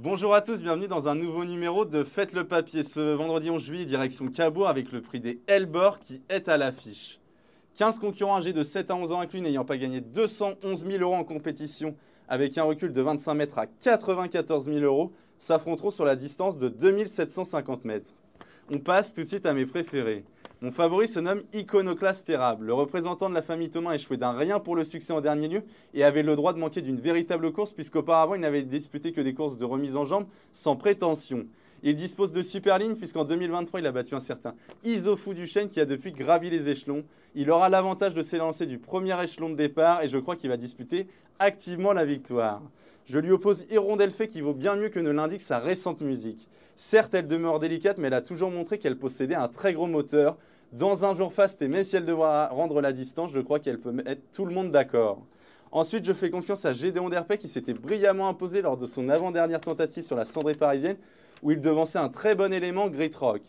Bonjour à tous, bienvenue dans un nouveau numéro de Faites le papier. Ce vendredi 11 juillet, direction Cabourg avec le prix des Elbor qui est à l'affiche. 15 concurrents âgés de 7 à 11 ans inclus n'ayant pas gagné 211 000 € en compétition avec un recul de 25 mètres à 94 000 € s'affronteront sur la distance de 2750 mètres. On passe tout de suite à mes préférés. Mon favori se nomme Iconoclaste Érable. Le représentant de la famille Thomas a échoué d'un rien pour le succès en dernier lieu et avait le droit de manquer d'une véritable course puisqu'auparavant il n'avait disputé que des courses de remise en jambe sans prétention. Il dispose de super lignes puisqu'en 2023 il a battu un certain Isofou Duchesne qui a depuis gravi les échelons. Il aura l'avantage de s'élancer du premier échelon de départ et je crois qu'il va disputer activement la victoire. Je lui oppose Hirondelle Fée qui vaut bien mieux que ne l'indique sa récente musique. Certes, elle demeure délicate, mais elle a toujours montré qu'elle possédait un très gros moteur. Dans un jour faste, et même si elle devra rendre la distance, je crois qu'elle peut mettre tout le monde d'accord. Ensuite, je fais confiance à Gédéon Derpet qui s'était brillamment imposé lors de son avant-dernière tentative sur la cendrée parisienne, où il devançait un très bon élément, Grit Rock.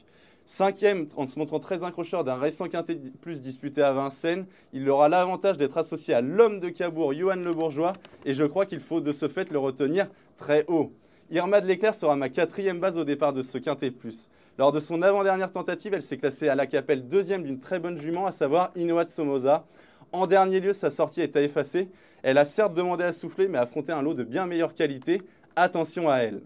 Cinquième, en se montrant très accrocheur d'un récent quintet plus disputé à Vincennes, il aura l'avantage d'être associé à l'homme de Cabourg, Johan Le Bourgeois, et je crois qu'il faut de ce fait le retenir très haut. Irma de l'Éclair sera ma quatrième base au départ de ce quintet plus. Lors de son avant-dernière tentative, elle s'est classée à la Capelle deuxième d'une très bonne jument, à savoir Inoa de Somoza. En dernier lieu, sa sortie est à effacer. Elle a certes demandé à souffler, mais a affronté un lot de bien meilleure qualité. Attention à elle.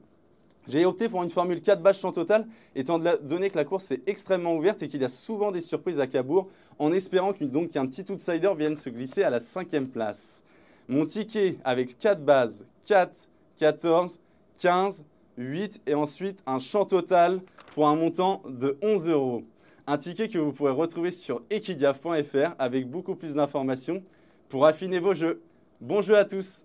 J'ai opté pour une formule 4 bâches en total, étant donné que la course est extrêmement ouverte et qu'il y a souvent des surprises à Cabourg, en espérant qu'un petit outsider vienne se glisser à la 5e place. Mon ticket avec 4 bases, 4, 14, 15, 8 et ensuite un champ total pour un montant de 11 €. Un ticket que vous pourrez retrouver sur equidiaf.fr avec beaucoup plus d'informations pour affiner vos jeux. Bon jeu à tous!